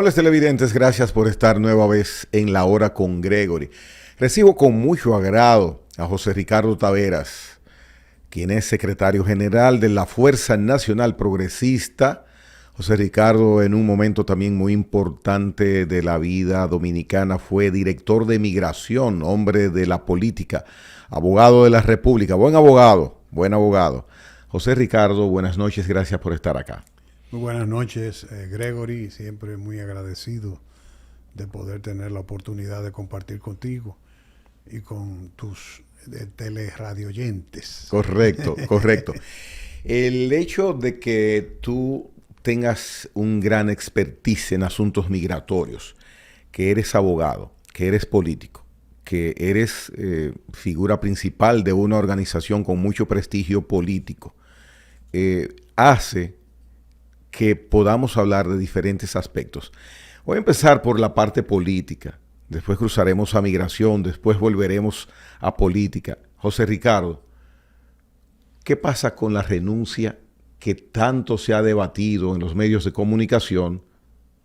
Amables televidentes, gracias por estar nueva vez en La Hora con Gregory. Recibo con mucho agrado a José Ricardo Taveras, quien es secretario general de la Fuerza Nacional Progresista. José Ricardo, en un momento también muy importante de la vida dominicana, fue director de migración, hombre de la política, abogado de la República, buen abogado. José Ricardo, buenas noches, gracias por estar acá. Muy buenas noches, Gregory, siempre muy agradecido de poder tener la oportunidad de compartir contigo y con tus teleradioyentes. Correcto, correcto. El hecho de que tú tengas un gran expertise en asuntos migratorios, que eres abogado, que eres político, que eres figura principal de una organización con mucho prestigio político, hace que podamos hablar de diferentes aspectos. Voy a empezar por la parte política, después cruzaremos a migración, después volveremos a política. José Ricardo, ¿qué pasa con la renuncia que tanto se ha debatido en los medios de comunicación?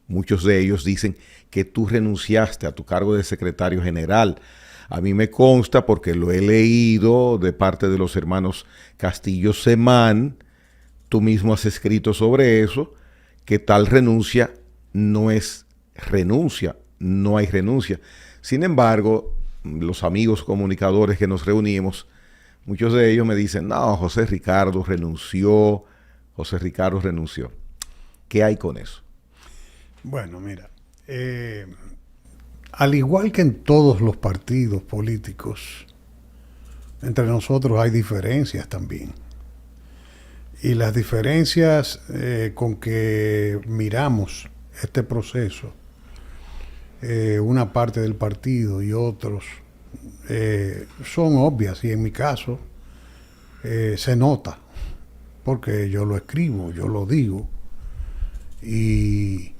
Muchos de ellos dicen que tú renunciaste a tu cargo de secretario general. A mí me consta, porque lo he leído de parte de los hermanos Castillo Semán, tú mismo has escrito sobre eso, que tal renuncia no es renuncia, no hay renuncia. Sin embargo, los amigos comunicadores que nos reunimos, muchos de ellos me dicen, no, José Ricardo renunció. ¿Qué hay con eso? Bueno, mira, al igual que en todos los partidos políticos, entre nosotros hay diferencias también. Y las diferencias con que miramos este proceso, una parte del partido y otros, son obvias, y en mi caso se nota, porque yo lo escribo, yo lo digo, y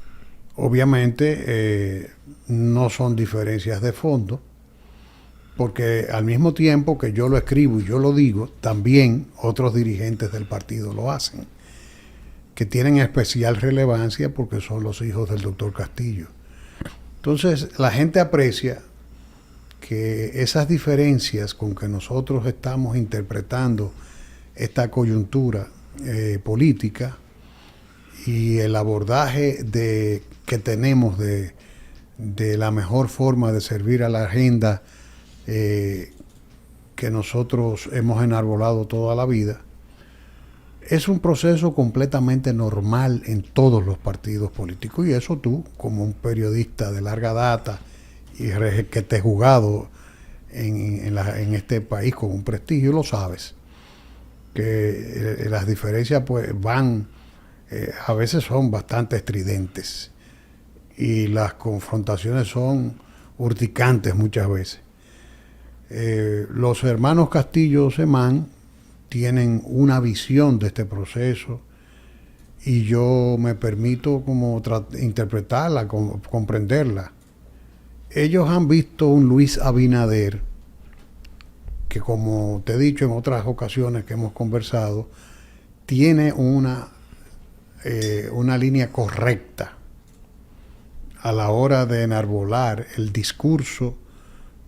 obviamente no son diferencias de fondo, porque al mismo tiempo que yo lo escribo y yo lo digo, también otros dirigentes del partido lo hacen, que tienen especial relevancia porque son los hijos del doctor Castillo. Entonces, la gente aprecia que esas diferencias con que nosotros estamos interpretando esta coyuntura política y el abordaje que tenemos de la mejor forma de servir a la agenda que nosotros hemos enarbolado toda la vida, es un proceso completamente normal en todos los partidos políticos, y eso tú, como un periodista de larga data y que te has jugado en este país con un prestigio, lo sabes, que las diferencias pues van, a veces son bastante estridentes y las confrontaciones son urticantes muchas veces. Los hermanos Castillo Semán tienen una visión de este proceso y yo me permito como interpretarla, comprenderla. Ellos han visto un Luis Abinader que, como te he dicho en otras ocasiones que hemos conversado, tiene una línea correcta a la hora de enarbolar el discurso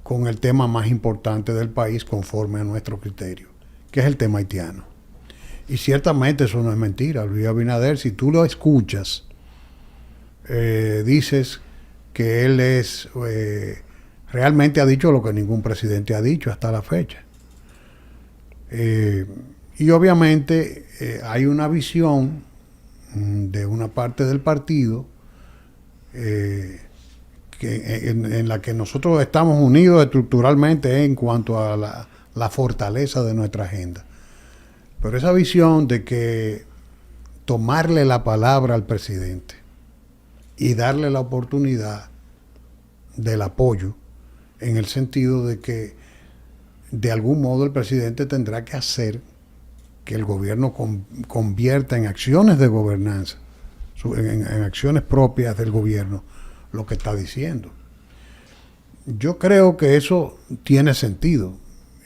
con el tema más importante del país conforme a nuestro criterio, que es el tema haitiano. Y ciertamente eso no es mentira. Luis Abinader, si tú lo escuchas, dices que él realmente ha dicho lo que ningún presidente ha dicho hasta la fecha. Y obviamente hay una visión de una parte del partido en la que nosotros estamos unidos estructuralmente en cuanto a la fortaleza de nuestra agenda. Pero esa visión de que tomarle la palabra al presidente y darle la oportunidad del apoyo, en el sentido de que de algún modo el presidente tendrá que hacer que el gobierno convierta en acciones de gobernanza, en acciones propias del gobierno, lo que está diciendo. Yo creo que eso tiene sentido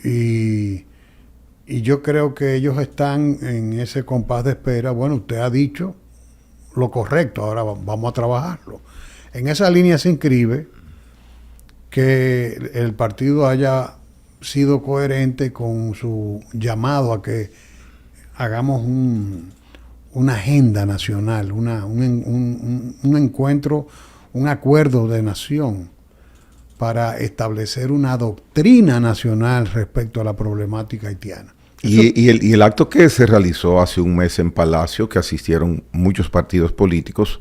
y yo creo que ellos están en ese compás de espera. Bueno, usted ha dicho lo correcto, ahora vamos a trabajarlo. En esa línea se inscribe que el partido haya sido coherente con su llamado a que hagamos una agenda nacional, un encuentro, un acuerdo de nación para establecer una doctrina nacional respecto a la problemática haitiana. Y el acto que se realizó hace un mes en Palacio, que asistieron muchos partidos políticos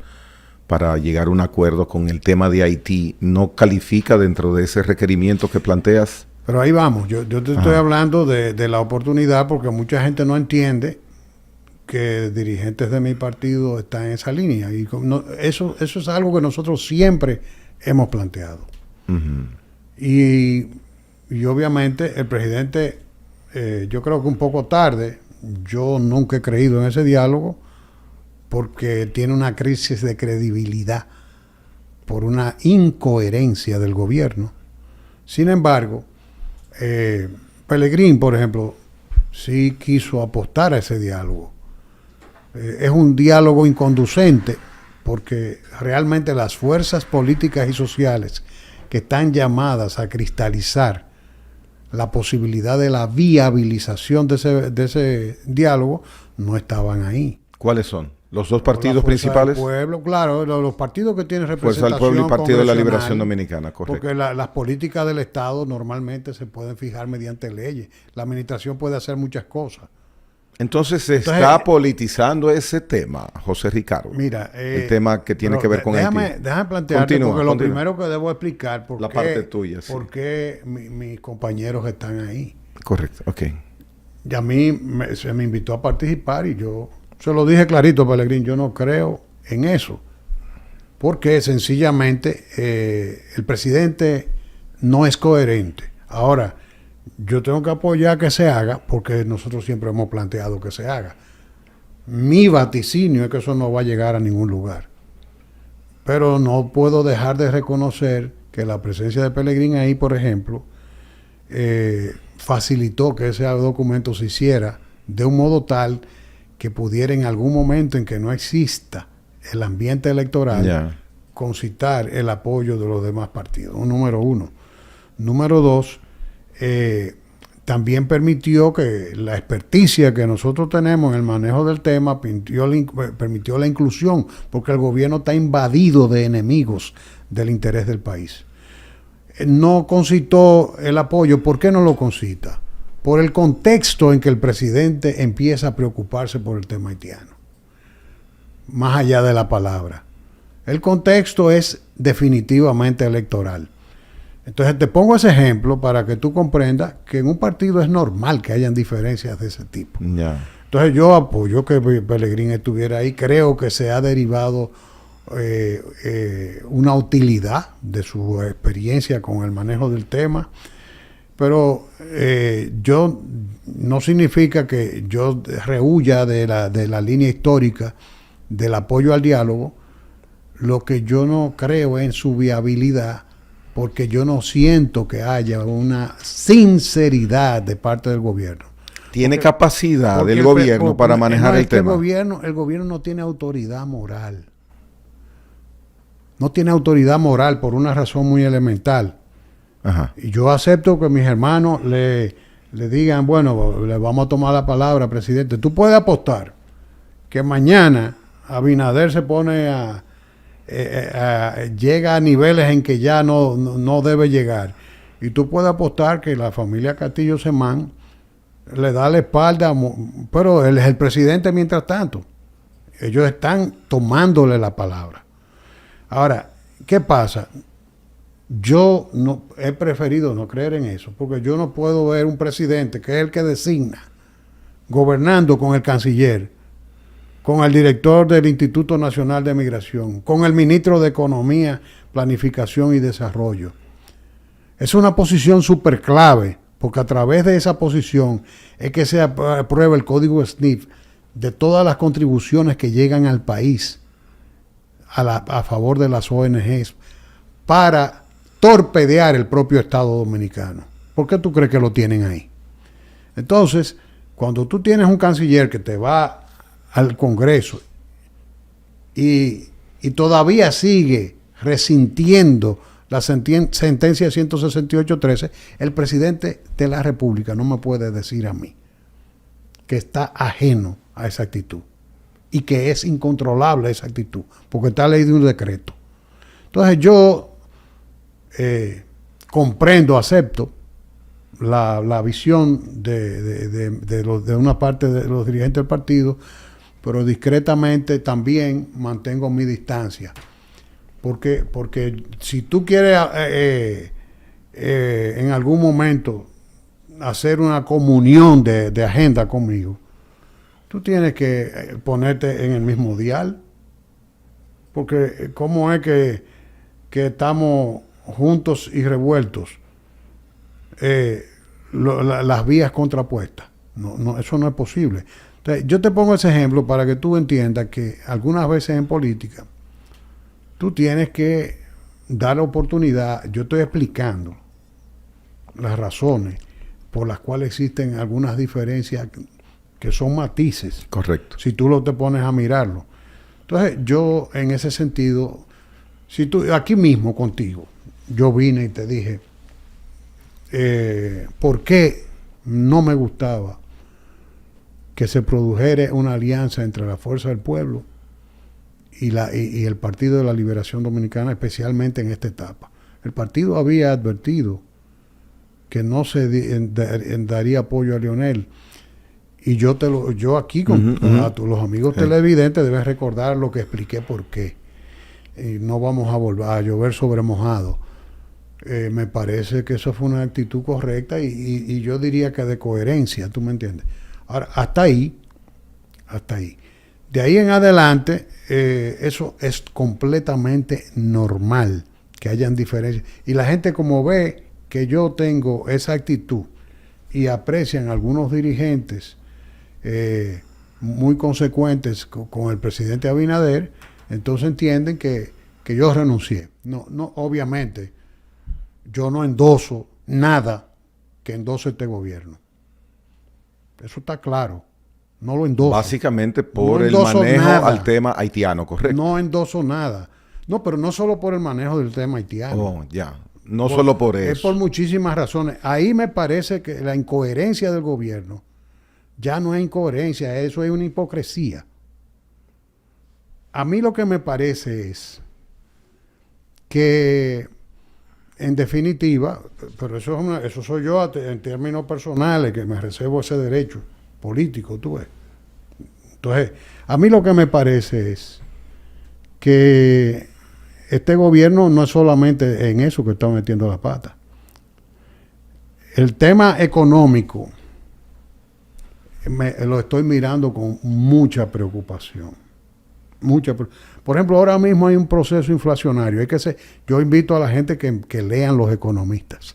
para llegar a un acuerdo con el tema de Haití, ¿no califica dentro de ese requerimiento que planteas? Pero ahí vamos, yo te estoy hablando de la oportunidad porque mucha gente no entiende que dirigentes de mi partido están en esa línea. Y eso es algo que nosotros siempre hemos planteado. Y obviamente el presidente, yo creo que un poco tarde, yo nunca he creído en ese diálogo porque tiene una crisis de credibilidad por una incoherencia del gobierno. Sin embargo, Pelegrín, por ejemplo, sí quiso apostar a ese diálogo. Es un diálogo inconducente porque realmente las fuerzas políticas y sociales que están llamadas a cristalizar la posibilidad de la viabilización de ese diálogo no estaban ahí. ¿Cuáles son? ¿Los dos partidos principales? Del pueblo, claro, los partidos que tienen representación Fuerza del Pueblo y Partido de la Liberación Dominicana, correcto. Porque las políticas del Estado normalmente se pueden fijar mediante leyes. La administración puede hacer muchas cosas. Entonces se está politizando ese tema, José Ricardo. Mira, el tema que tiene que ver con Haití. Déjame plantearte, porque lo primero que debo explicar por qué mis compañeros están ahí. Correcto, ok. Y a mí se me invitó a participar y yo se lo dije clarito, Pelegrín, yo no creo en eso. Porque sencillamente el presidente no es coherente. Ahora, yo tengo que apoyar que se haga porque nosotros siempre hemos planteado que se haga. Mi vaticinio es que eso no va a llegar a ningún lugar. Pero no puedo dejar de reconocer que la presencia de Pelegrín ahí, por ejemplo, facilitó que ese documento se hiciera de un modo tal que pudiera en algún momento en que no exista el ambiente electoral concitar el apoyo de los demás partidos. Número uno. Número dos, también permitió que la experticia que nosotros tenemos en el manejo del tema permitió la inclusión, porque el gobierno está invadido de enemigos del interés del país. No concitó el apoyo. ¿Por qué no lo concita? Por el contexto en que el presidente empieza a preocuparse por el tema haitiano. Más allá de la palabra. El contexto es definitivamente electoral. Entonces te pongo ese ejemplo para que tú comprendas que en un partido es normal que hayan diferencias de ese tipo. Entonces yo apoyo que Pelegrín estuviera ahí. Creo que se ha derivado una utilidad de su experiencia con el manejo del tema. Pero yo no significa que yo rehuya de la línea histórica del apoyo al diálogo. Lo que yo no creo en su viabilidad, porque yo no siento que haya una sinceridad de parte del gobierno. ¿Tiene capacidad del gobierno para manejar el tema? El gobierno no tiene autoridad moral. No tiene autoridad moral por una razón muy elemental. Y yo acepto que mis hermanos le digan, bueno, le vamos a tomar la palabra, presidente. Tú puedes apostar que mañana Abinader se pone llega a niveles en que ya no debe llegar. Y tú puedes apostar que la familia Castillo Semán le da la espalda, pero él es el presidente mientras tanto. Ellos están tomándole la palabra. Ahora, ¿qué pasa? Yo no he preferido no creer en eso, porque yo no puedo ver un presidente que es el que designa, gobernando con el canciller, con el director del Instituto Nacional de Migración, con el ministro de Economía, Planificación y Desarrollo. Es una posición súper clave, porque a través de esa posición es que se aprueba el código SNIF de todas las contribuciones que llegan al país a favor de las ONGs para torpedear el propio Estado dominicano. ¿Por qué tú crees que lo tienen ahí? Entonces, cuando tú tienes un canciller que te va al Congreso y todavía sigue resintiendo la sentencia 168.13, el presidente de la República no me puede decir a mí que está ajeno a esa actitud y que es incontrolable esa actitud, porque está ley de un decreto. Entonces yo comprendo, acepto la visión de una parte de los dirigentes del partido, pero discretamente también mantengo mi distancia. Porque si tú quieres en algún momento hacer una comunión de agenda conmigo, tú tienes que ponerte en el mismo dial. Porque ¿cómo es que estamos juntos y revueltos? Las vías contrapuestas. No, eso no es posible. Entonces, yo te pongo ese ejemplo para que tú entiendas que algunas veces en política tú tienes que dar la oportunidad. Yo estoy explicando las razones por las cuales existen algunas diferencias que son matices. Correcto. Si tú te pones a mirarlo. Entonces, yo en ese sentido, si tú aquí mismo contigo, yo vine y te dije por qué no me gustaba que se produjera una alianza entre la Fuerza del Pueblo y el Partido de la Liberación Dominicana, especialmente en esta etapa. El partido había advertido que no se daría apoyo a Leonel, y yo aquí con los amigos televidentes deben recordar lo que expliqué por qué. Y no vamos a volver a llover sobre mojado. Me parece que eso fue una actitud correcta y yo diría que de coherencia, ¿tú me entiendes? Ahora, hasta ahí. De ahí en adelante, eso es completamente normal, que hayan diferencias. Y la gente, como ve que yo tengo esa actitud y aprecian algunos dirigentes muy consecuentes con el presidente Abinader, entonces entienden que yo renuncié. No, obviamente, yo no endoso nada que endose este gobierno. Eso está claro. No lo endoso. Básicamente por el manejo al tema haitiano, ¿correcto? No endoso nada. No, pero no solo por el manejo del tema haitiano. Oh, ya. No solo por eso. Es por muchísimas razones. Ahí me parece que la incoherencia del gobierno ya no es incoherencia, eso es una hipocresía. A mí lo que me parece es que, en definitiva, pero eso soy yo en términos personales, que me reservo ese derecho político, tú ves. Entonces, a mí lo que me parece es que este gobierno no es solamente en eso que está metiendo la pata. El tema económico lo estoy mirando con mucha preocupación. Por ejemplo, ahora mismo hay un proceso inflacionario. Yo invito a la gente que lean los economistas,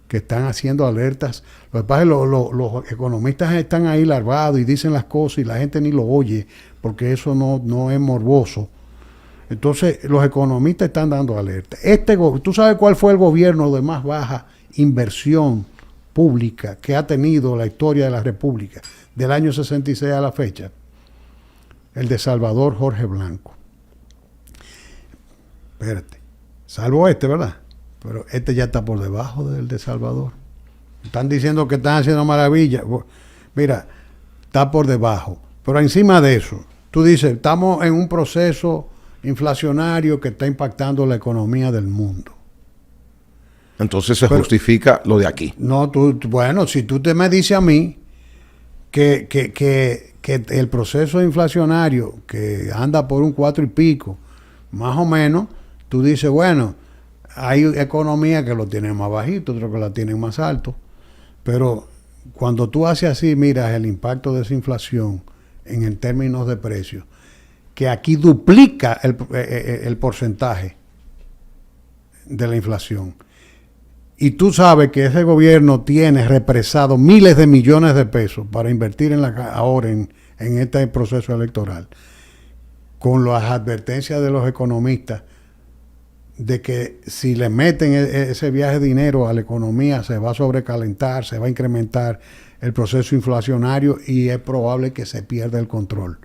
que están haciendo alertas. Lo que pasa es que los economistas están ahí larvados y dicen las cosas y la gente ni lo oye, porque eso no es morboso. Entonces, los economistas están dando alerta. ¿Tú sabes cuál fue el gobierno de más baja inversión pública que ha tenido la historia de la República del año 66 a la fecha? El de Salvador Jorge Blanco. Espérate, salvo ¿verdad? Pero ya está por debajo del de Salvador. Están diciendo que están haciendo maravillas. Mira, está por debajo. Pero encima de eso, tú dices, estamos en un proceso inflacionario que está impactando la economía del mundo. Entonces se justifica lo de aquí. No, bueno, si tú me dices a mí que el proceso inflacionario que anda por un 4 y pico, más o menos, tú dices, bueno, hay economías que lo tienen más bajito, otras que lo tienen más alto, pero cuando tú haces así, miras el impacto de esa inflación en términos de precios, que aquí duplica el porcentaje de la inflación. Y tú sabes que ese gobierno tiene represado miles de millones de pesos para invertir ahora en este proceso electoral, con las advertencias de los economistas de que si le meten ese viaje de dinero a la economía se va a sobrecalentar, se va a incrementar el proceso inflacionario y es probable que se pierda el control.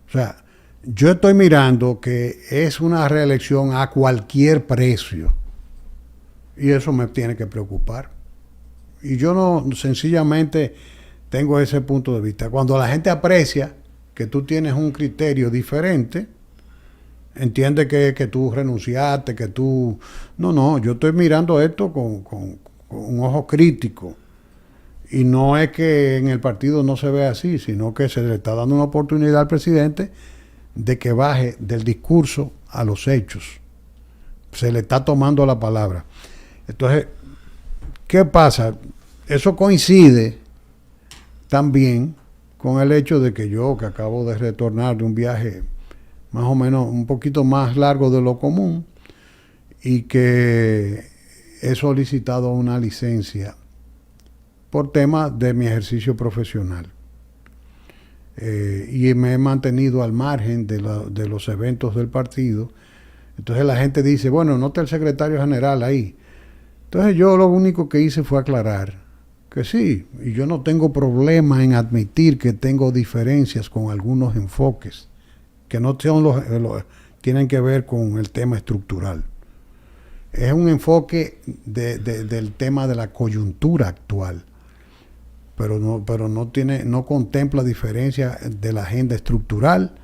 O sea, Yo estoy mirando que es una reelección a cualquier precio. Y eso me tiene que preocupar. Y yo no, sencillamente tengo ese punto de vista. Cuando la gente aprecia que tú tienes un criterio diferente, entiende que tú renunciaste, que tú... No, yo estoy mirando esto con un ojo crítico. Y no es que en el partido no se vea así, sino que se le está dando una oportunidad al presidente de que baje del discurso a los hechos. Se le está tomando la palabra. Entonces, ¿qué pasa? Eso coincide también con el hecho de que yo, que acabo de retornar de un viaje más o menos un poquito más largo de lo común, y que he solicitado una licencia por tema de mi ejercicio profesional. Y me he mantenido al margen de los eventos del partido. Entonces la gente dice, bueno, no está el secretario general ahí. Entonces yo lo único que hice fue aclarar que sí, y yo no tengo problema en admitir que tengo diferencias con algunos enfoques, que no son tienen que ver con el tema estructural. Es un enfoque del tema de la coyuntura actual, pero no contempla diferencia de la agenda estructural,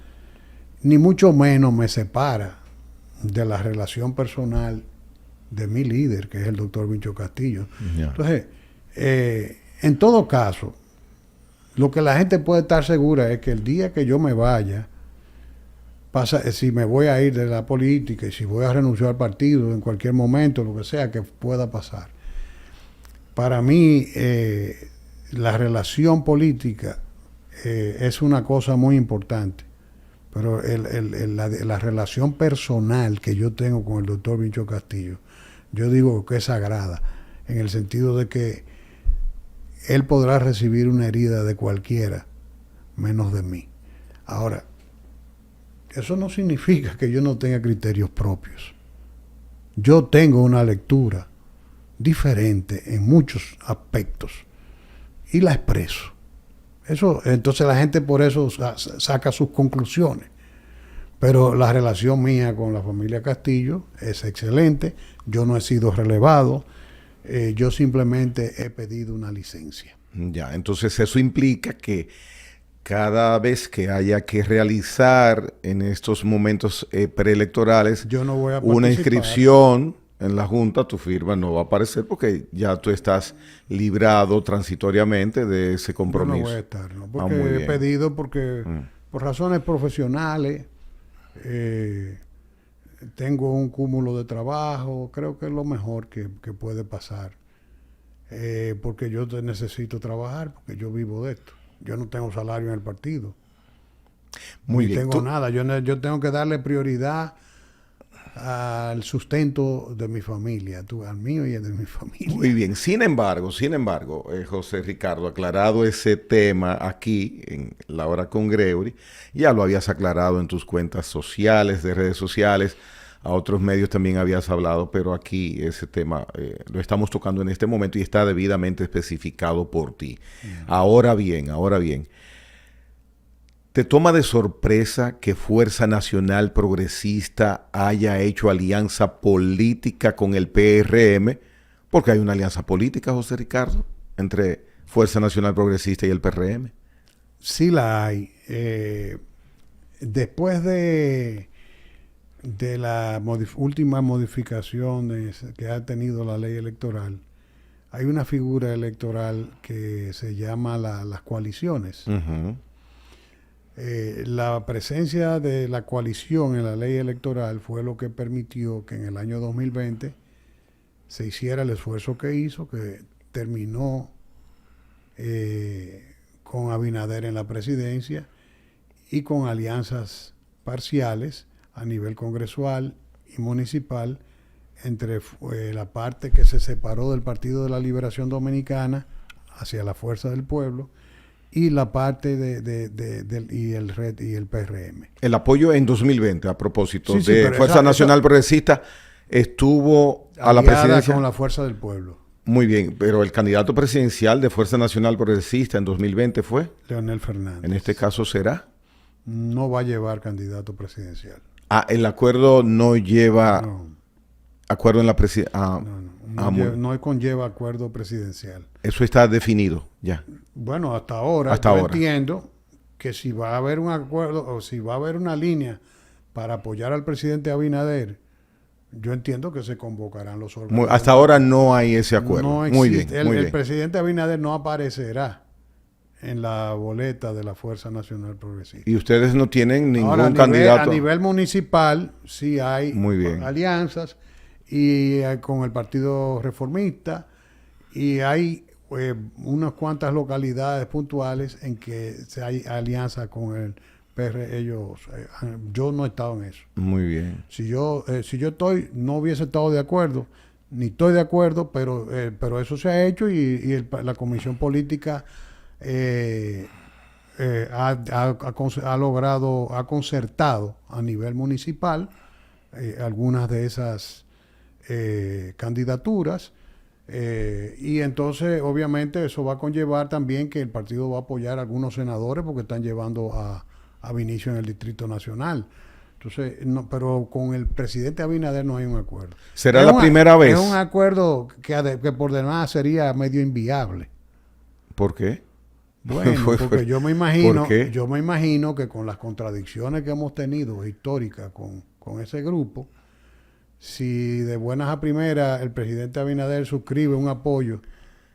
ni mucho menos me separa de la relación personal de mi líder, que es el doctor Vincho Castillo. Yeah. Entonces, en todo caso, lo que la gente puede estar segura es que el día que yo me vaya, si me voy a ir de la política y si voy a renunciar al partido en cualquier momento, lo que sea que pueda pasar, para mí la relación política es una cosa muy importante, pero la relación personal que yo tengo con el doctor Vincho Castillo, yo digo que es sagrada, en el sentido de que él podrá recibir una herida de cualquiera, menos de mí. Ahora, eso no significa que yo no tenga criterios propios. Yo tengo una lectura diferente en muchos aspectos y la expreso. Entonces la gente por eso saca sus conclusiones. Pero la relación mía con la familia Castillo es excelente. Yo no he sido relevado. Yo simplemente he pedido una licencia. Ya, entonces eso implica que cada vez que haya que realizar en estos momentos preelectorales yo no voy a una inscripción en la Junta, tu firma no va a aparecer porque ya tú estás librado transitoriamente de ese compromiso. Yo no voy a estar, ¿no? Porque he pedido por razones profesionales. Tengo un cúmulo de trabajo, creo que es lo mejor que puede pasar, porque yo necesito trabajar, porque yo vivo de esto. Yo no tengo salario en el partido, muy ni bien. tengo nada. Yo tengo que darle prioridad al sustento de mi familia, al mío y al de mi familia. Muy bien. Sin embargo, José Ricardo, aclarado ese tema aquí en La Hora con Gregory, ya lo habías aclarado en tus cuentas sociales, de redes sociales, a otros medios también habías hablado, pero aquí ese tema lo estamos tocando en este momento y está debidamente especificado por ti. Ahora bien, ¿te toma de sorpresa que Fuerza Nacional Progresista haya hecho alianza política con el PRM? Porque hay una alianza política, José Ricardo, entre Fuerza Nacional Progresista y el PRM. Sí la hay. Después de la última modificación que ha tenido la ley electoral, hay una figura electoral que se llama las coaliciones. Uh-huh. La presencia de la coalición en la ley electoral fue lo que permitió que en el año 2020 se hiciera el esfuerzo que hizo, que terminó con Abinader en la presidencia y con alianzas parciales a nivel congresual y municipal entre la parte que se separó del Partido de la Liberación Dominicana hacia la Fuerza del Pueblo y la parte y el PRM. El apoyo en 2020, a propósito sí, de Fuerza Nacional Progresista, estuvo a la presidencia con la Fuerza del Pueblo. Muy bien, pero el candidato presidencial de Fuerza Nacional Progresista en 2020 fue Leonel Fernández. En este caso será no va a llevar candidato presidencial. Ah, el acuerdo no lleva No, acuerdo en la presidencia. no conlleva acuerdo presidencial. Eso está definido ya. Bueno, hasta ahora entiendo que si va a haber un acuerdo o si va a haber una línea para apoyar al presidente Abinader, yo entiendo que se convocarán los órganos. Hasta ahora no hay ese acuerdo. No muy bien, el presidente Abinader no aparecerá en la boleta de la Fuerza Nacional Progresista. Y ustedes no tienen ningún Ahora, candidato. A nivel municipal sí hay alianzas y con el Partido Reformista, y hay unas cuantas localidades puntuales en que hay alianza con el PR. Yo no he estado en eso. Muy bien. Si yo no hubiese estado de acuerdo, ni estoy de acuerdo, pero eso se ha hecho y la Comisión Política ha concertado a nivel municipal algunas de esas candidaturas, y entonces obviamente eso va a conllevar también que el partido va a apoyar a algunos senadores porque están llevando a Vinicio en el Distrito Nacional. Entonces, pero con el presidente Abinader no hay un acuerdo. ¿Será la primera vez? Es un acuerdo que por demás sería medio inviable. ¿Por qué? Bueno, porque yo me imagino que con las contradicciones que hemos tenido históricas con ese grupo, si de buenas a primeras el presidente Abinader suscribe un apoyo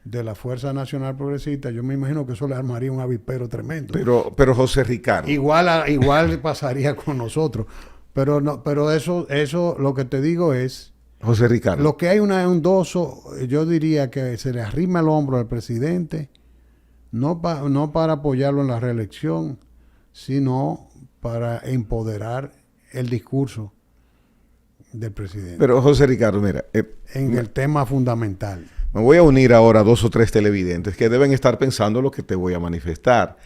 de la Fuerza Nacional Progresista, yo me imagino que eso le armaría un avispero tremendo. Pero José Ricardo. Igual pasaría con nosotros. Pero eso lo que te digo es, José Ricardo, lo que hay un doso, yo diría que se le arrima el hombro al presidente, no para apoyarlo en la reelección, sino para empoderar el discurso del presidente. Pero José Ricardo, mira, en el tema fundamental. Me voy a unir ahora a 2 o 3 televidentes que deben estar pensando lo que te voy a manifestar.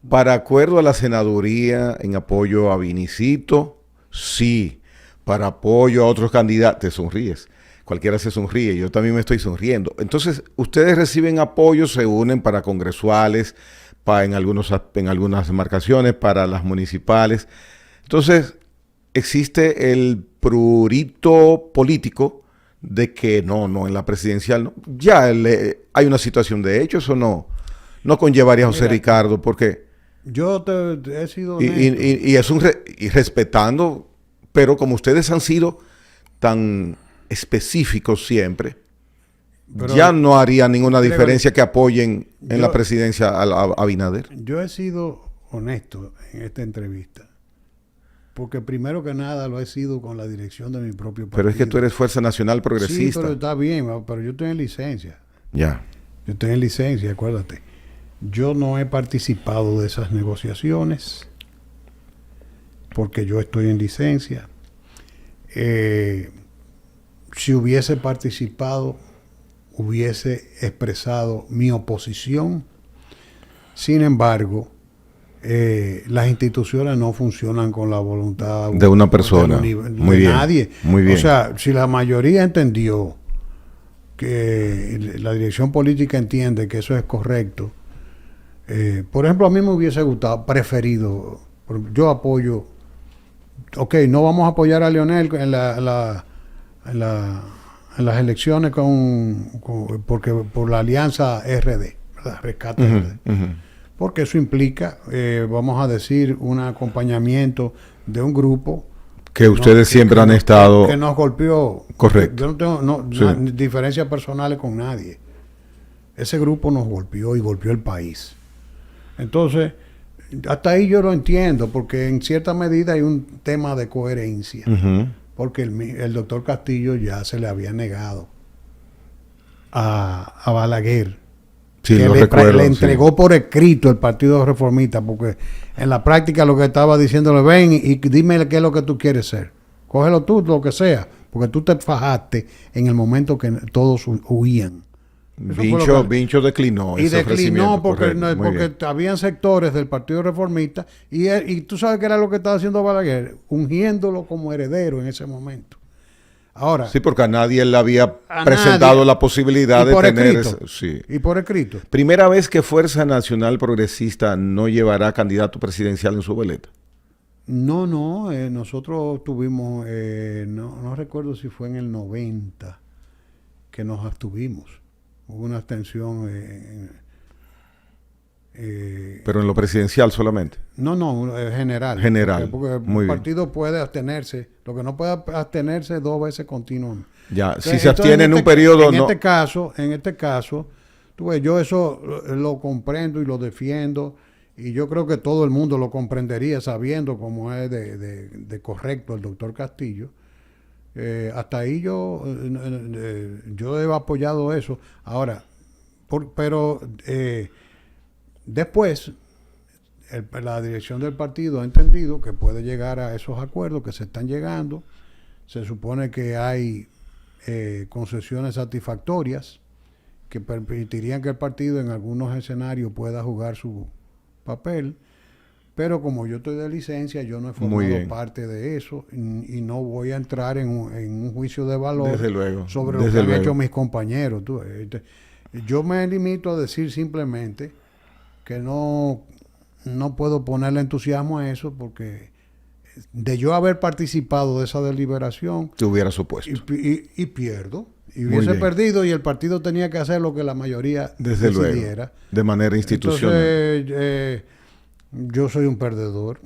Para acuerdo a la senaduría en apoyo a Vinicito, sí. Para apoyo a otros candidatos, te sonríes. Cualquiera se sonríe, yo también me estoy sonriendo. Entonces, ustedes reciben apoyo, se unen para congresuales, en algunas demarcaciones, para las municipales. Entonces, existe el prurito político de que no, en la presidencial no. Ya hay una situación de hecho, eso no conllevaría a José Ricardo, porque yo he sido y respetando, pero como ustedes han sido tan específicos siempre, pero ya no haría ninguna diferencia que apoyen en la presidencia a Abinader. Yo he sido honesto en esta entrevista, porque primero que nada lo he sido con la dirección de mi propio partido. Pero es que tú eres Fuerza Nacional Progresista. Sí, pero está bien, pero yo estoy en licencia. Ya. Yo estoy en licencia, acuérdate. Yo no he participado de esas negociaciones porque yo estoy en licencia. Si hubiese participado, hubiese expresado mi oposición. Sin embargo, las instituciones no funcionan con la voluntad de una persona, de nadie. Muy bien. O sea, si la mayoría entendió que la dirección política entiende que eso es correcto, por ejemplo, a mí me hubiese preferido, yo apoyo, no vamos a apoyar a Leonel en las elecciones porque por la alianza RD, ¿verdad? Rescate RD. Porque eso implica, vamos a decir, un acompañamiento de un grupo que ustedes siempre han estado... Que nos golpeó. Correcto. Yo no tengo diferencias personales con nadie. Ese grupo nos golpeó y golpeó el país. Entonces, hasta ahí yo lo entiendo, porque en cierta medida hay un tema de coherencia. Porque el doctor Castillo ya se le había negado a Balaguer. Sí, que le entregó por escrito el Partido Reformista, porque en la práctica lo que estaba diciéndole, ven y dime qué es lo que tú quieres ser. Cógelo tú, lo que sea, porque tú te fajaste en el momento que todos huían. Vincho declinó. Y declinó porque habían sectores del Partido Reformista y tú sabes qué era lo que estaba haciendo Balaguer, ungiéndolo como heredero en ese momento. Ahora, sí, porque a nadie le había presentado la posibilidad de tener... Sí. Y por escrito. Primera vez que Fuerza Nacional Progresista no llevará candidato presidencial en su boleta. No, nosotros tuvimos, no recuerdo si fue en el 90 que nos abstuvimos. Hubo una abstención. Pero en lo presidencial solamente. No, general. General. Porque el partido puede abstenerse. Lo que no puede abstenerse 2 veces continuamente. Ya, entonces, si se abstiene en un periodo, en este caso, tú ves, yo eso lo comprendo y lo defiendo. Y yo creo que todo el mundo lo comprendería sabiendo cómo es de correcto el doctor Castillo. Hasta ahí yo he apoyado eso. Ahora, pero después la dirección del partido ha entendido que puede llegar a esos acuerdos que se están llegando. Se supone que hay concesiones satisfactorias que permitirían que el partido en algunos escenarios pueda jugar su papel, pero como yo estoy de licencia, yo no he formado parte de eso y no voy a entrar en un juicio de valor sobre lo que han hecho mis compañeros. Yo me limito a decir simplemente que no puedo ponerle entusiasmo a eso, porque de yo haber participado de esa deliberación, te hubiera supuesto y pierdo. Y hubiese perdido y el partido tenía que hacer lo que la mayoría decidiera. De manera institucional. Entonces, yo soy un perdedor.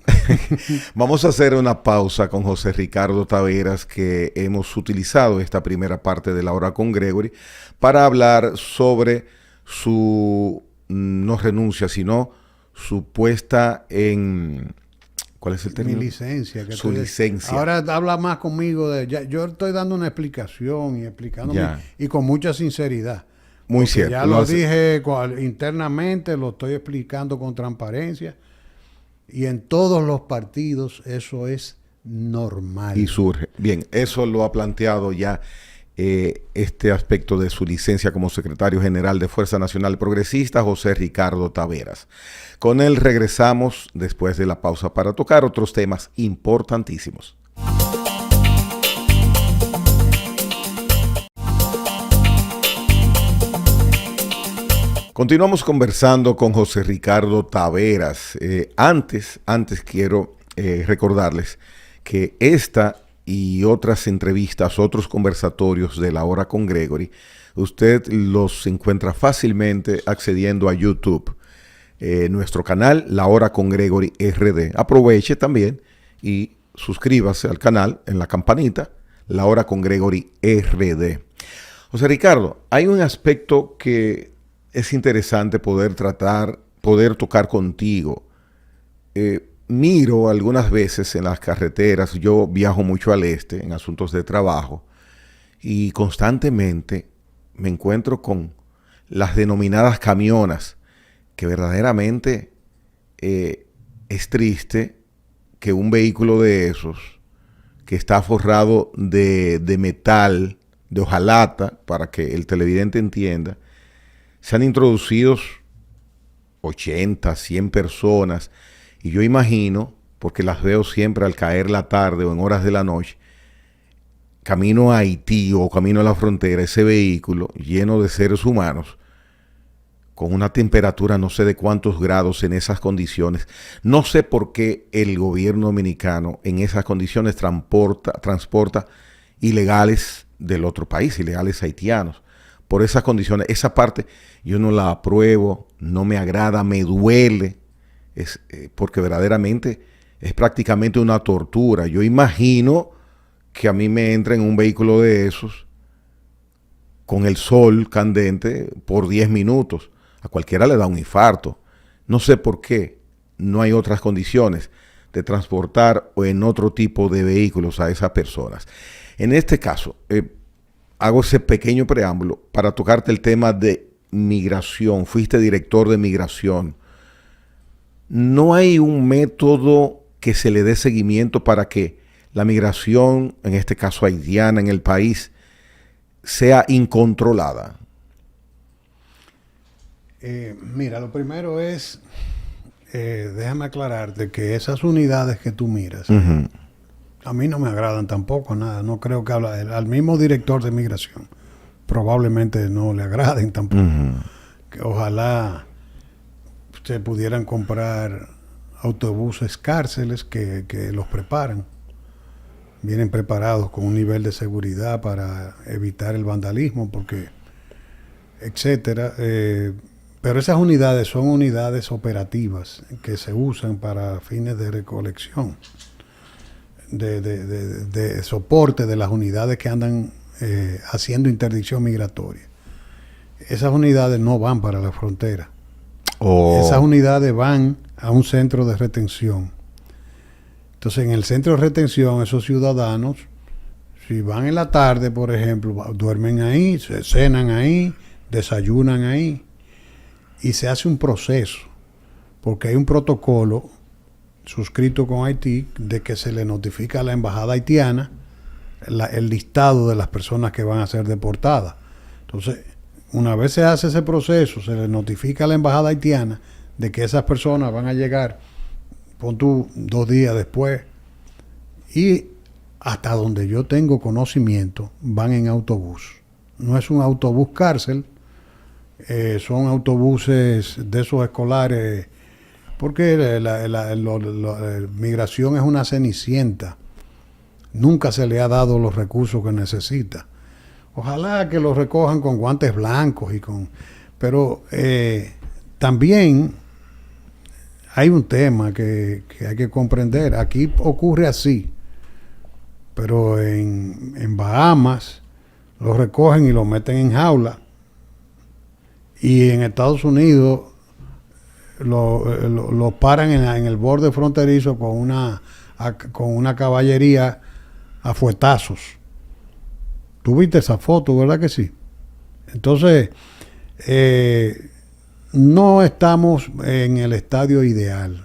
Vamos a hacer una pausa con José Ricardo Taveras, que hemos utilizado esta primera parte de La Hora con Gregory para hablar sobre su no renuncia, sino su puesta en... ¿Cuál es el término? Mi licencia. Su licencia. Ahora habla más conmigo yo estoy dando una explicación y explicándome y con mucha sinceridad. Muy cierto. Ya lo dije internamente, lo estoy explicando con transparencia, y en todos los partidos eso es normal. Y surge. Bien, eso lo ha planteado ya este aspecto de su licencia como secretario general de Fuerza Nacional Progresista, José Ricardo Taveras. Con él regresamos después de la pausa para tocar otros temas importantísimos. Continuamos conversando con José Ricardo Taveras. Antes quiero recordarles que esta y otras entrevistas, otros conversatorios de La Hora con Gregory, usted los encuentra fácilmente accediendo a YouTube. Nuestro canal, La Hora con Gregory RD. Aproveche también y suscríbase al canal en la campanita, La Hora con Gregory RD. José Ricardo, hay un aspecto que es interesante poder tocar contigo. Miro algunas veces en las carreteras, yo viajo mucho al este en asuntos de trabajo, y constantemente me encuentro con las denominadas camionas, que verdaderamente es triste que un vehículo de esos, que está forrado de metal, de hojalata, para que el televidente entienda, sean introducidos 80, 100 personas, y yo imagino, porque las veo siempre al caer la tarde o en horas de la noche, camino a Haití o camino a la frontera, ese vehículo lleno de seres humanos, con una temperatura no sé de cuántos grados en esas condiciones. No sé por qué el gobierno dominicano en esas condiciones transporta ilegales del otro país, ilegales haitianos. Por esas condiciones, esa parte yo no la apruebo, no me agrada, me duele, porque verdaderamente es prácticamente una tortura. Yo imagino que a mí me entra en un vehículo de esos con el sol candente por 10 minutos. A cualquiera le da un infarto. No sé por qué no hay otras condiciones de transportar o en otro tipo de vehículos a esas personas. En este caso, hago ese pequeño preámbulo para tocarte el tema de migración. Fuiste director de migración. ¿No hay un método que se le dé seguimiento para que la migración, en este caso haitiana, en el país, sea incontrolada? Mira, lo primero es, déjame aclararte que esas unidades que tú miras, A mí no me agradan tampoco nada. No creo que al mismo director de migración probablemente no le agraden tampoco. Que ojalá se pudieran comprar autobuses cárceles que los preparan. Vienen preparados con un nivel de seguridad para evitar el vandalismo, porque etcétera. Pero esas unidades son unidades operativas que se usan para fines de recolección, de soporte de las unidades que andan haciendo interdicción migratoria. Esas unidades no van para la frontera. Esas unidades van a un centro de retención. Entonces, en el centro de retención, esos ciudadanos, si van en la tarde, por ejemplo, duermen ahí, se cenan ahí, desayunan ahí, y se hace un proceso, porque hay un protocolo suscrito con Haití de que se le notifica a la embajada haitiana el listado de las personas que van a ser deportadas. Entonces, una vez se hace ese proceso, se le notifica a la embajada haitiana de que esas personas van a llegar, pon tú 2 días después, y hasta donde yo tengo conocimiento, van en autobús. No es un autobús cárcel, son autobuses de esos escolares, porque la migración es una cenicienta. Nunca se le ha dado los recursos que necesita. Ojalá que los recojan con guantes blancos pero también hay un tema que hay que comprender. Aquí ocurre así, pero en Bahamas los recogen y los meten en jaula, y en Estados Unidos lo paran en el borde fronterizo con una caballería a fuetazos. Tú viste esa foto, ¿verdad que sí? Entonces, no estamos en el estadio ideal.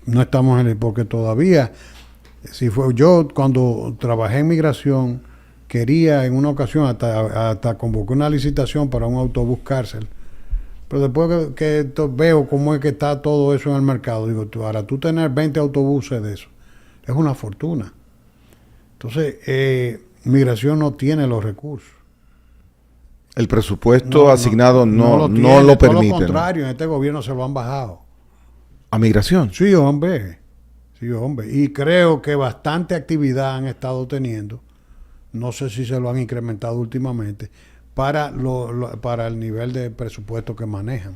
No estamos porque todavía, yo cuando trabajé en migración, quería en una ocasión hasta convoqué una licitación para un autobús cárcel. Pero después que veo cómo es que está todo eso en el mercado, digo, para tú tener 20 autobuses de eso, es una fortuna. Entonces, migración no tiene los recursos. El presupuesto asignado no lo permite. Por lo contrario, en este gobierno se lo han bajado. ¿A migración? Sí, hombre. Y creo que bastante actividad han estado teniendo. No sé si se lo han incrementado últimamente para el nivel de presupuesto que manejan.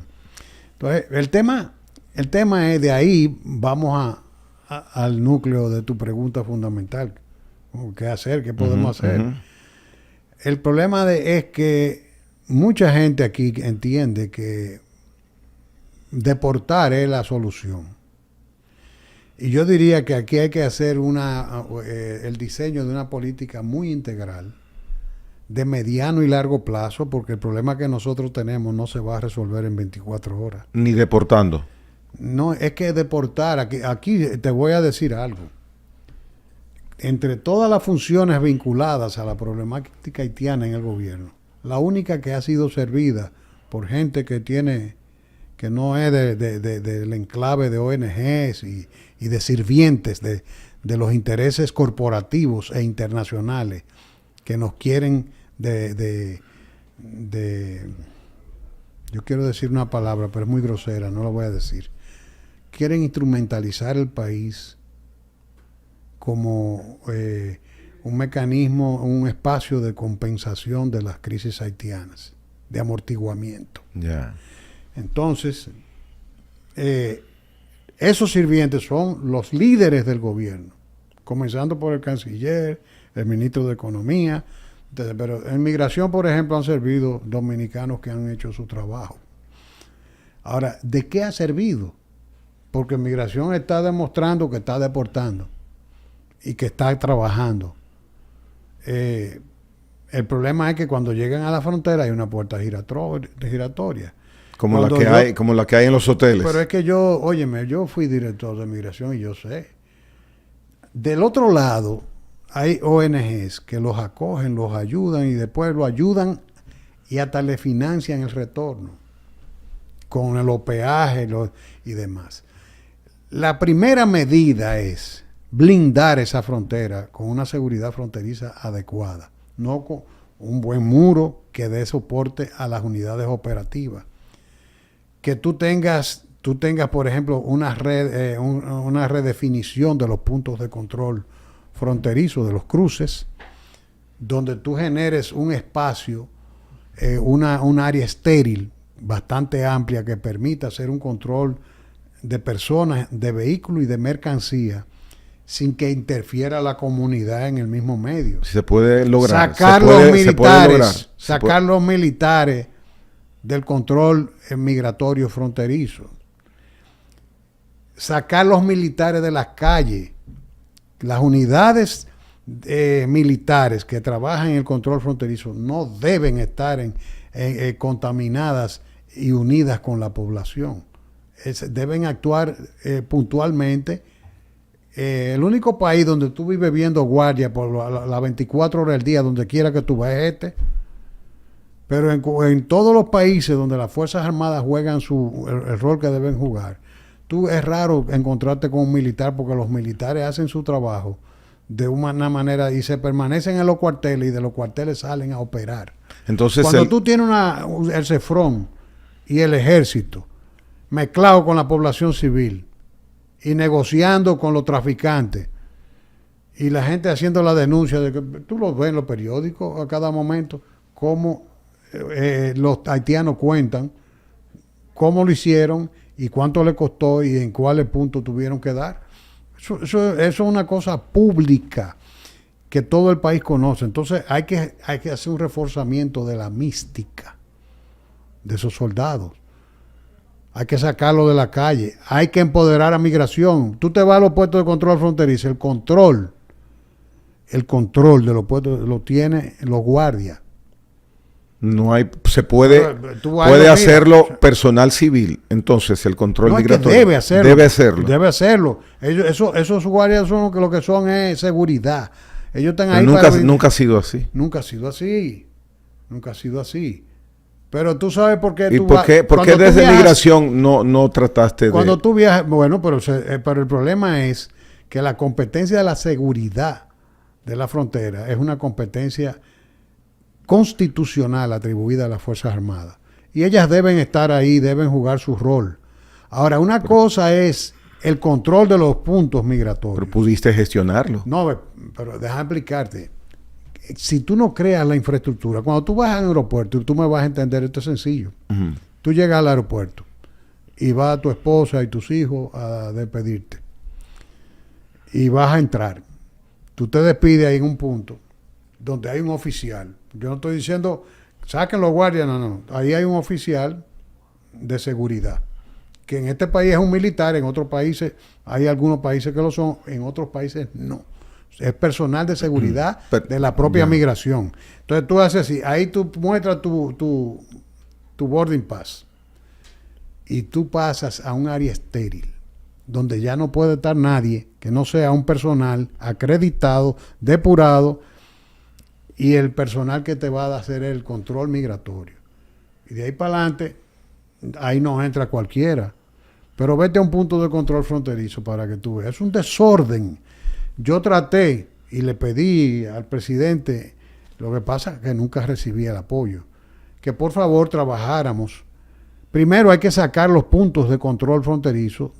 Entonces, el tema es, de ahí vamos al núcleo de tu pregunta fundamental. ¿Qué hacer? ¿Qué podemos hacer? El problema es que mucha gente aquí entiende que deportar es la solución. Y yo diría que aquí hay que hacer el diseño de una política muy integral, de mediano y largo plazo, porque el problema que nosotros tenemos no se va a resolver en 24 horas. Ni deportando. No, es que deportar, aquí te voy a decir algo. Entre todas las funciones vinculadas a la problemática haitiana en el gobierno, la única que ha sido servida por gente que no es del enclave de ONGs y de sirvientes de los intereses corporativos e internacionales que nos quieren yo quiero decir una palabra, pero es muy grosera, no la voy a decir. Quieren instrumentalizar el país como un mecanismo, un espacio de compensación de las crisis haitianas, de amortiguamiento. Yeah. Entonces, esos sirvientes son los líderes del gobierno, comenzando por el canciller, el ministro de Economía, pero en migración, por ejemplo, han servido dominicanos que han hecho su trabajo. Ahora, ¿de qué ha servido? Porque migración está demostrando que está deportando y que está trabajando. El problema es que cuando llegan a la frontera hay una puerta giratoria. Como la que hay en los hoteles. Pero es que yo fui director de migración y yo sé. Del otro lado hay ONGs que los acogen, los ayudan y después lo ayudan y hasta le financian el retorno con los peajes y demás. La primera medida es blindar esa frontera con una seguridad fronteriza adecuada, no con un buen muro que dé soporte a las unidades operativas. Que tú tengas, por ejemplo, una redefinición de los puntos de control fronterizo, de los cruces, donde tú generes un espacio, un área estéril bastante amplia que permita hacer un control de personas, de vehículos y de mercancía sin que interfiera la comunidad en el mismo medio. Se puede lograr. Sacar los militares del control migratorio fronterizo. Sacar los militares de las calles. Las unidades militares que trabajan en el control fronterizo no deben estar contaminadas y unidas con la población. Deben actuar puntualmente. El único país donde tú vives viendo guardia por las 24 horas del día, donde quiera que tú vayas, es este. Pero en todos los países donde las Fuerzas Armadas juegan el rol que deben jugar, es raro encontrarte con un militar, porque los militares hacen su trabajo de una manera y se permanecen en los cuarteles, y de los cuarteles salen a operar. Entonces, cuando tú tienes el CEFRON y el ejército mezclado con la población civil y negociando con los traficantes y la gente haciendo la denuncia de que tú lo ves en los periódicos a cada momento, cómo los haitianos cuentan cómo lo hicieron y cuánto le costó y en cuáles puntos tuvieron que dar. Eso es una cosa pública que todo el país conoce. Entonces hay que hacer un reforzamiento de la mística de esos soldados. Hay que sacarlo de la calle. Hay que empoderar a migración. Tú te vas a los puestos de control fronterizo. El control de los puestos lo tiene los guardias. No hay, puede hacerlo personal civil. Entonces el control migratorio debe hacerlo. Debe hacerlo. Esos guardias son lo que son es seguridad. Ellos están ahí. Nunca ha sido así. Nunca ha sido así. Pero tú sabes por qué. ¿Y por qué desde migración no trataste cuando tú viajas? Bueno, pero el problema es que la competencia de la seguridad de la frontera es una competencia constitucional atribuida a las Fuerzas Armadas. Y ellas deben estar ahí, deben jugar su rol. Ahora, una cosa es el control de los puntos migratorios. Pero pudiste gestionarlo. No, pero déjame explicarte. Si tú no creas la infraestructura, cuando tú vas al aeropuerto, tú me vas a entender, esto es sencillo. Uh-huh. Tú llegas al aeropuerto y va tu esposa y tus hijos a despedirte. Y vas a entrar. Tú te despides ahí en un punto donde hay un oficial. Yo no estoy diciendo, saquen los guardias, no. Ahí hay un oficial de seguridad. Que en este país es un militar, en otros países, hay algunos países que lo son, en otros países no. Es personal de seguridad de la propia migración. Entonces tú haces así, ahí tú muestras tu boarding pass y tú pasas a un área estéril donde ya no puede estar nadie que no sea un personal acreditado, depurado, y el personal que te va a hacer el control migratorio. Y de ahí para adelante, ahí no entra cualquiera. Pero vete a un punto de control fronterizo para que tú veas. Es un desorden. Yo traté y le pedí al presidente, lo que pasa es que nunca recibí el apoyo, que por favor trabajáramos. Primero hay que sacar los puntos de control fronterizo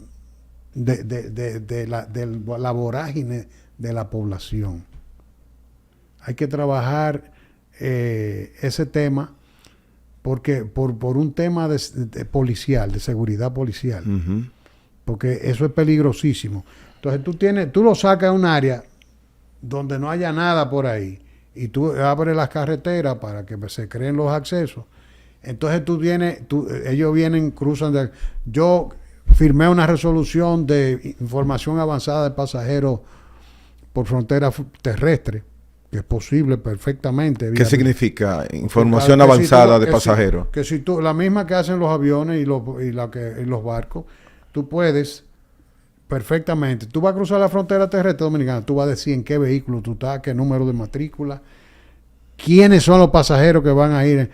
de la vorágine de la población. Hay que trabajar ese tema porque por un tema de policial, de seguridad policial. Uh-huh. Porque eso es peligrosísimo. Entonces tú lo sacas a un área donde no haya nada por ahí y tú abres las carreteras para que se creen los accesos. Entonces ellos vienen, cruzan. Yo firmé una resolución de información avanzada de pasajeros por frontera terrestre, que es posible perfectamente. ¿Qué significa información avanzada de pasajeros? Que si tú, la misma que hacen los aviones y los barcos, tú puedes perfectamente. Tú vas a cruzar la frontera terrestre dominicana, tú vas a decir en qué vehículo tú estás, qué número de matrícula, quiénes son los pasajeros que van a ir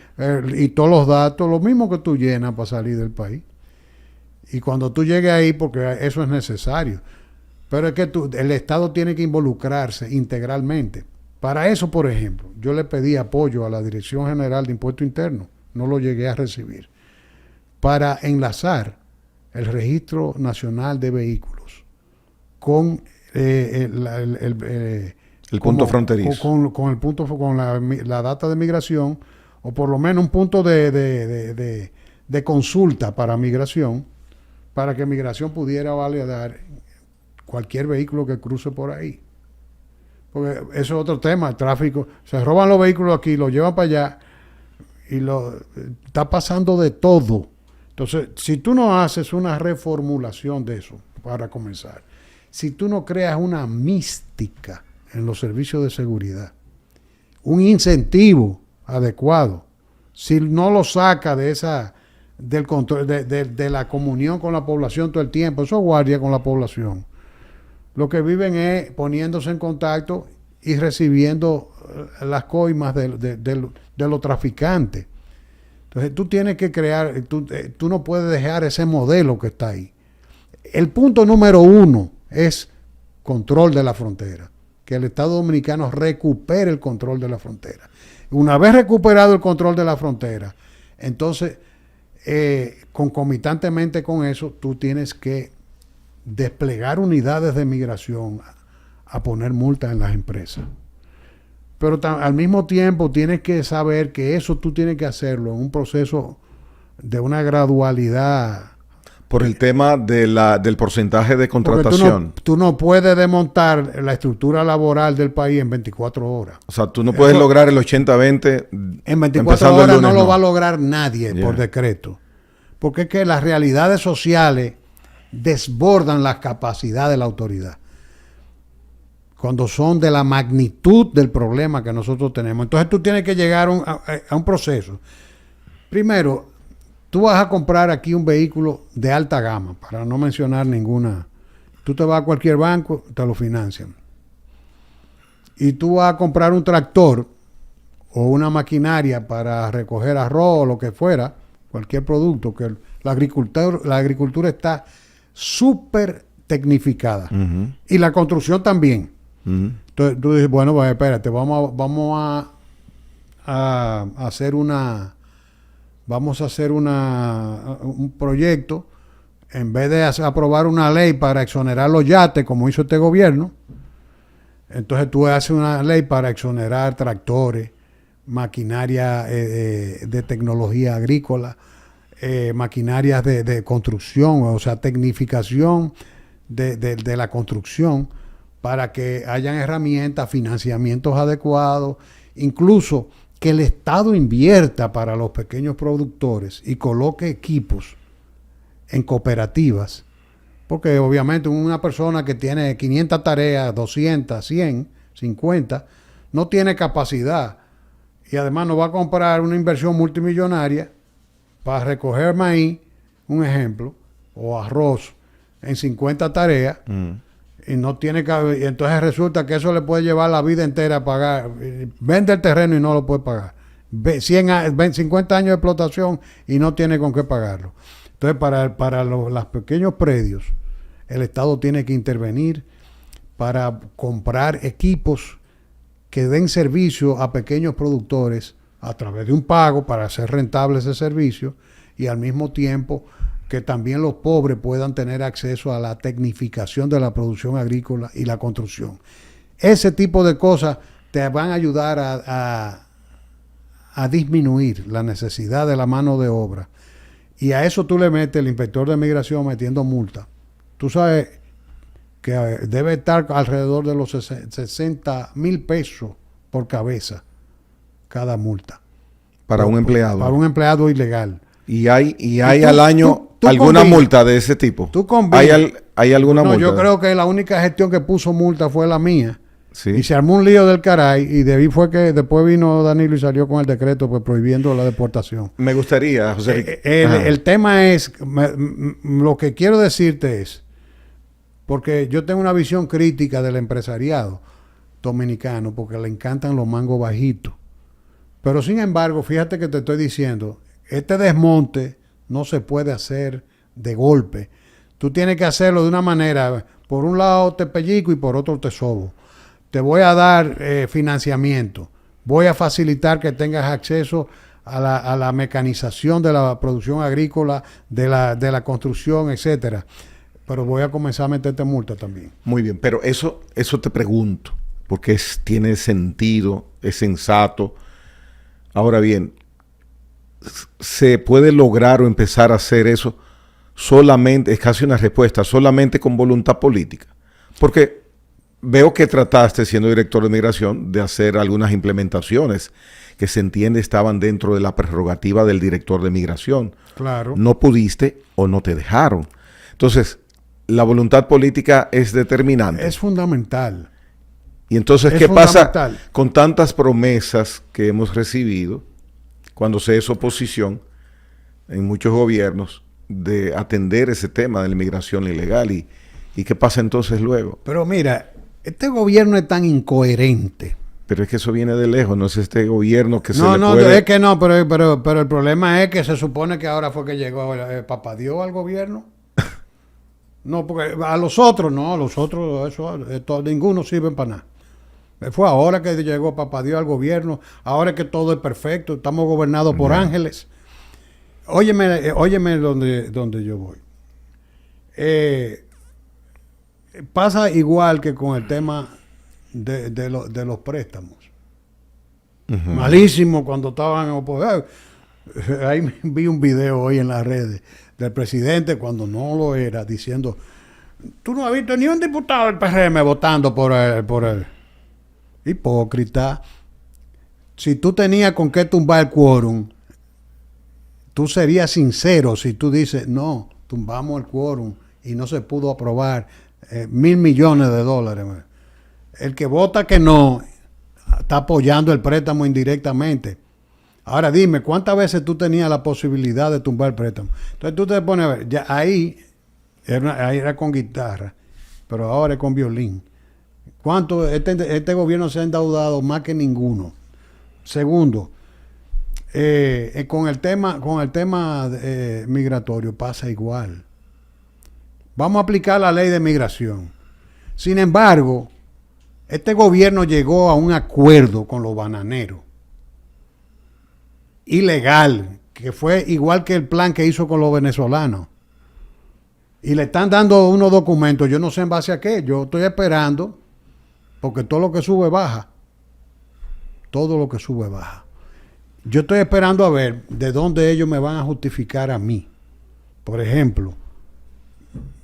y todos los datos, lo mismo que tú llenas para salir del país. Y cuando tú llegues ahí, porque eso es necesario, Pero es que el Estado tiene que involucrarse integralmente. Para eso, por ejemplo, yo le pedí apoyo a la Dirección General de Impuesto Interno, no lo llegué a recibir, para enlazar el Registro Nacional de Vehículos con el punto fronterizo. Con la data de migración, o por lo menos un punto de consulta para migración, para que migración pudiera validar cualquier vehículo que cruce por ahí. Porque eso es otro tema, el tráfico. Se roban los vehículos aquí, los llevan para allá y está pasando de todo. Entonces, si tú no haces una reformulación de eso, para comenzar, si tú no creas una mística en los servicios de seguridad, un incentivo adecuado, si no lo saca del control, de la comunión con la población todo el tiempo, eso guardia con la población. Lo que viven es poniéndose en contacto y recibiendo las coimas de los traficantes. Entonces tú tienes que crear, tú no puedes dejar ese modelo que está ahí. El punto número 1 es control de la frontera. Que el Estado Dominicano recupere el control de la frontera. Una vez recuperado el control de la frontera, entonces, concomitantemente con eso, tú tienes que desplegar unidades de migración a poner multas en las empresas. Pero al mismo tiempo tienes que saber que eso tú tienes que hacerlo en un proceso de una gradualidad. Por el tema del porcentaje de contratación. Tú no puedes desmontar la estructura laboral del país en 24 horas. O sea, tú no puedes lograr el 80-20. En 24 horas no lo va a lograr nadie por decreto. Porque es que las realidades sociales desbordan las capacidades de la autoridad. Cuando son de la magnitud del problema que nosotros tenemos. Entonces tú tienes que llegar a un proceso. Primero, tú vas a comprar aquí un vehículo de alta gama, para no mencionar ninguna. Tú te vas a cualquier banco, te lo financian. Y tú vas a comprar un tractor o una maquinaria para recoger arroz o lo que fuera, cualquier producto, que la agricultura está súper tecnificada. Uh-huh. Y la construcción también. Uh-huh. Entonces tú dices, bueno, pues espérate, vamos a hacer un proyecto, en vez de aprobar una ley para exonerar los yates, como hizo este gobierno, entonces tú haces una ley para exonerar tractores, maquinaria de tecnología agrícola, maquinarias de construcción, o sea, tecnificación de la construcción, para que hayan herramientas, financiamientos adecuados, incluso que el Estado invierta para los pequeños productores y coloque equipos en cooperativas, porque obviamente una persona que tiene 500 tareas, 200, 100, 50, no tiene capacidad y además no va a comprar una inversión multimillonaria para recoger maíz, un ejemplo, o arroz en 50 tareas. Y no tiene que, y entonces resulta que eso le puede llevar la vida entera a pagar. Vende el terreno y no lo puede pagar. 50 años de explotación y no tiene con qué pagarlo. Entonces, para los pequeños predios, el Estado tiene que intervenir para comprar equipos que den servicio a pequeños productores a través de un pago para hacer rentable ese servicio y al mismo tiempo que también los pobres puedan tener acceso a la tecnificación de la producción agrícola y la construcción. Ese tipo de cosas te van a ayudar a disminuir la necesidad de la mano de obra. Y a eso tú le metes el inspector de migración metiendo multa. Tú sabes que debe estar alrededor de los 60,000 pesos por cabeza cada multa. Para un empleado. Para un empleado ilegal. ¿Y hay al año alguna multa de ese tipo? ¿Hay alguna multa? Yo creo que la única gestión que puso multa fue la mía. Sí. Y se armó un lío del caray y fue que después vino Danilo y salió con el decreto pues prohibiendo la deportación. Me gustaría, José. El tema es, lo que quiero decirte es, porque yo tengo una visión crítica del empresariado dominicano porque le encantan los mangos bajitos. Pero sin embargo, fíjate que te estoy diciendo, este desmonte no se puede hacer de golpe. Tú tienes que hacerlo de una manera. Por un lado te pellico y por otro te sobo. Te voy a dar financiamiento. Voy a facilitar que tengas acceso a la mecanización de la producción agrícola, de la construcción, etcétera. Pero voy a comenzar a meterte multa también. Muy bien, pero eso te pregunto, porque tiene sentido, es sensato. Ahora bien, ¿se puede lograr o empezar a hacer eso solamente, es casi una respuesta, solamente con voluntad política? Porque veo que trataste, siendo director de migración, de hacer algunas implementaciones que se entiende estaban dentro de la prerrogativa del director de migración. Claro. No pudiste o no te dejaron. Entonces, la voluntad política es determinante. Es fundamental. Y entonces, ¿qué pasa con tantas promesas que hemos recibido cuando se es oposición en muchos gobiernos de atender ese tema de la inmigración ilegal? ¿Y qué pasa entonces luego? Pero mira, este gobierno es tan incoherente. Pero es que eso viene de lejos, no es este gobierno que no, se le puede... No, es que no, pero el problema es que se supone que ahora fue que llegó Papá Dios al gobierno. No, porque a los otros, ninguno sirve para nada. Fue ahora que llegó Papá Dios al gobierno, ahora es que todo es perfecto, estamos gobernados por ángeles. Óyeme donde yo voy. Pasa igual que con el tema de los préstamos. Uh-huh. Malísimo cuando estaban en oposición. Ahí vi un video hoy en las redes del presidente cuando no lo era, diciendo, tú no has visto ni un diputado del PRM votando por él. Hipócrita. Si tú tenías con qué tumbar el quórum, tú serías sincero si tú dices, no, tumbamos el quórum y no se pudo aprobar $1,000 millones. El que vota que no, está apoyando el préstamo indirectamente. Ahora dime, ¿cuántas veces tú tenías la posibilidad de tumbar el préstamo? Entonces tú te pones a ver, ya ahí era con guitarra, pero ahora es con violín. ¿Cuánto este gobierno se ha endeudado más que ninguno? Segundo, con el tema migratorio pasa igual. Vamos a aplicar la ley de migración. Sin embargo, este gobierno llegó a un acuerdo con los bananeros. Ilegal, que fue igual que el plan que hizo con los venezolanos. Y le están dando unos documentos, yo no sé en base a qué, yo estoy esperando, porque todo lo que sube baja. Todo lo que sube baja. Yo estoy esperando a ver de dónde ellos me van a justificar a mí. Por ejemplo,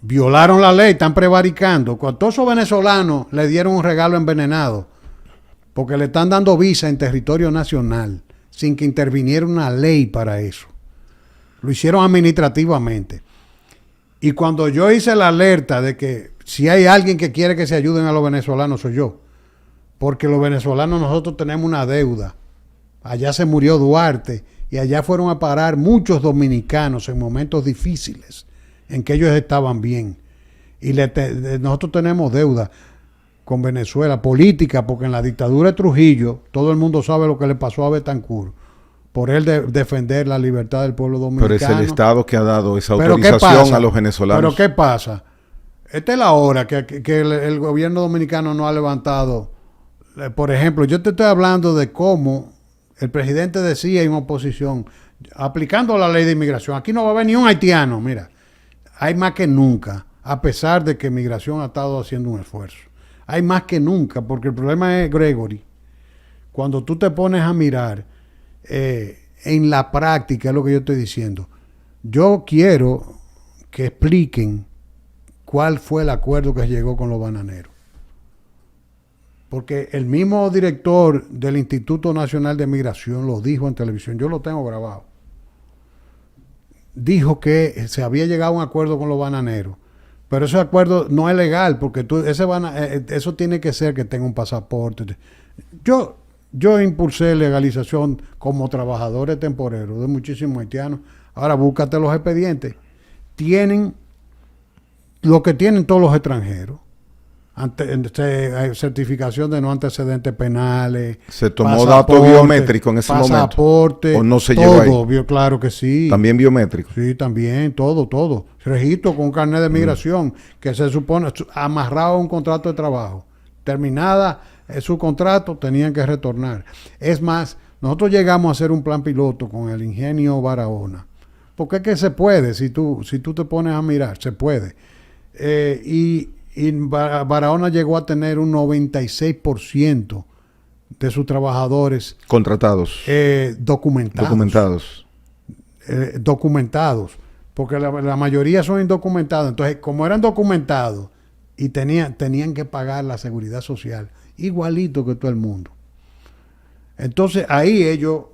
violaron la ley, están prevaricando. Cuando todos esos venezolanos le dieron un regalo envenenado, porque le están dando visa en territorio nacional, sin que interviniera una ley para eso. Lo hicieron administrativamente. Y cuando yo hice la alerta de que si hay alguien que quiere que se ayuden a los venezolanos, soy yo. Porque los venezolanos nosotros tenemos una deuda. Allá se murió Duarte y allá fueron a parar muchos dominicanos en momentos difíciles en que ellos estaban bien. Y nosotros tenemos deuda con Venezuela, política, porque en la dictadura de Trujillo, todo el mundo sabe lo que le pasó a Betancur, por él defender la libertad del pueblo dominicano. Pero es el Estado que ha dado esa autorización a los venezolanos. ¿Pero qué pasa? Esta es la hora que el gobierno dominicano no ha levantado. Por ejemplo, yo te estoy hablando de cómo el presidente decía en oposición, aplicando la ley de inmigración, aquí no va a haber ni un haitiano. Mira, hay más que nunca, a pesar de que migración ha estado haciendo un esfuerzo. Hay más que nunca, porque el problema es, Gregory, cuando tú te pones a mirar en la práctica, es lo que yo estoy diciendo. Yo quiero que expliquen cuál fue el acuerdo que llegó con los bananeros. Porque el mismo director del Instituto Nacional de Migración lo dijo en televisión, yo lo tengo grabado. Dijo que se había llegado a un acuerdo con los bananeros. Pero ese acuerdo no es legal, porque eso tiene que ser que tenga un pasaporte. Yo impulsé legalización como trabajadores temporeros de muchísimos haitianos. Ahora búscate los expedientes. Tienen lo que tienen todos los extranjeros. certificación de no antecedentes penales. ¿Se tomó dato biométrico en ese pasaporte, momento? ¿O no se todo, llevó ahí? Claro que sí. ¿También biométrico? Sí, también, todo. Registro con carnet de migración, que se supone amarrado a un contrato de trabajo. Terminada su contrato, tenían que retornar. Es más, nosotros llegamos a hacer un plan piloto con el Ingenio Barahona. Porque es que se puede, si tú te pones a mirar, se puede. Y Barahona llegó a tener un 96% de sus trabajadores contratados, documentados, porque la mayoría son indocumentados. Entonces, como eran documentados y tenían que pagar la seguridad social igualito que todo el mundo, entonces ahí ellos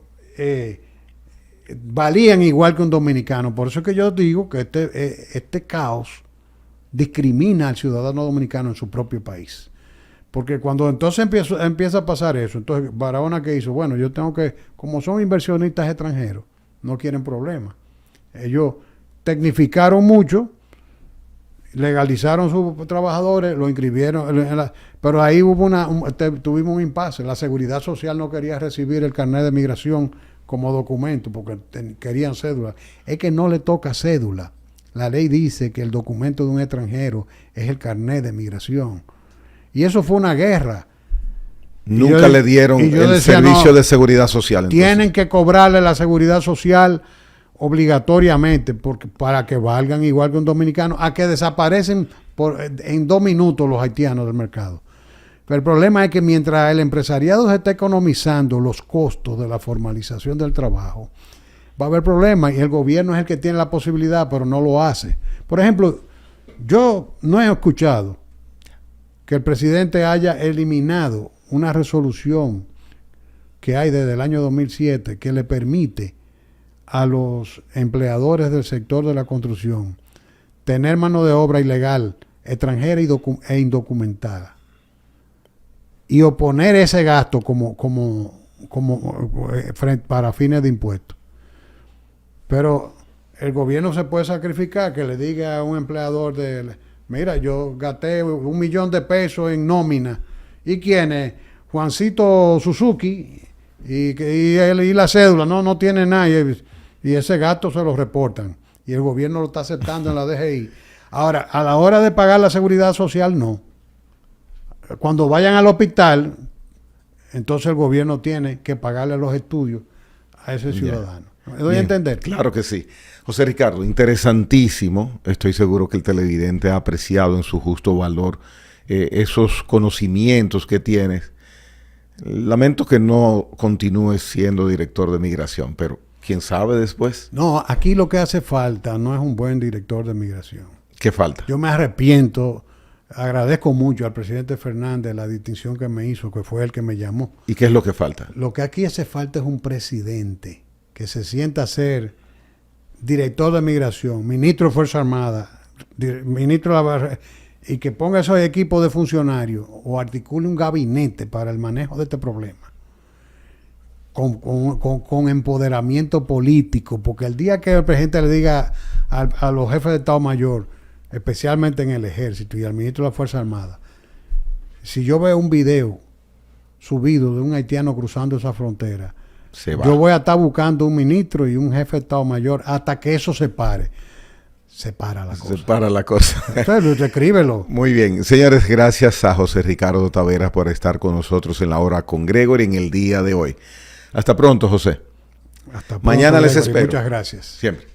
valían igual que un dominicano. Por eso es que yo digo que este caos discrimina al ciudadano dominicano en su propio país. Porque cuando entonces empieza a pasar eso, entonces Barahona, ¿qué hizo? Bueno, yo tengo que, como son inversionistas extranjeros, no quieren problemas. Ellos tecnificaron mucho, legalizaron sus trabajadores, lo inscribieron, pero ahí tuvimos un impasse. La Seguridad Social no quería recibir el carnet de migración como documento porque querían cédula. Es que no le toca cédula. La ley dice que el documento de un extranjero es el carnet de migración. Y eso fue una guerra. Nunca le dieron el servicio de seguridad social. Entonces, tienen que cobrarle la seguridad social obligatoriamente para que valgan igual que un dominicano, a que desaparecen en 2 minutos los haitianos del mercado. Pero el problema es que mientras el empresariado se está economizando los costos de la formalización del trabajo, va a haber problemas y el gobierno es el que tiene la posibilidad, pero no lo hace. Por ejemplo, yo no he escuchado que el presidente haya eliminado una resolución que hay desde el año 2007 que le permite a los empleadores del sector de la construcción tener mano de obra ilegal, extranjera e indocumentada, y oponer ese gasto para fines de impuestos. Pero el gobierno se puede sacrificar, que le diga a un empleador mira, yo gasté $1 millón de pesos en nómina. ¿Y quién es? Juancito Suzuki y la cédula, no tiene nada. Y ese gasto se lo reportan. Y el gobierno lo está aceptando en la DGI. Ahora, a la hora de pagar la seguridad social, no. Cuando vayan al hospital, entonces el gobierno tiene que pagarle los estudios a ese ciudadano. ¿Me doy a entender? Claro que sí. José Ricardo, interesantísimo. Estoy seguro que el televidente ha apreciado en su justo valor esos conocimientos que tienes. Lamento que no continúes siendo director de migración, pero quién sabe después. No, aquí lo que hace falta no es un buen director de migración. ¿Qué falta? Yo me arrepiento, agradezco mucho al presidente Fernández la distinción que me hizo, que fue el que me llamó. ¿Y qué es lo que falta? Lo que aquí hace falta es un presidente que se sienta a ser director de migración, ministro de Fuerza Armada, ministro de la... y que ponga esos equipos de funcionarios o articule un gabinete para el manejo de este problema. Con empoderamiento político, porque el día que el presidente le diga a los jefes de Estado Mayor, especialmente en el Ejército y al ministro de la Fuerza Armada, si yo veo un video subido de un haitiano cruzando esa frontera, yo voy a estar buscando un ministro y un jefe de Estado Mayor hasta que eso se pare. Se para la cosa. Se para la cosa. Entonces, escríbelo. Muy bien. Señores, gracias a José Ricardo Taveras por estar con nosotros en la hora con Gregory en el día de hoy. Hasta pronto, José. Hasta pronto, mañana les Gregory. espero. Muchas gracias. Siempre.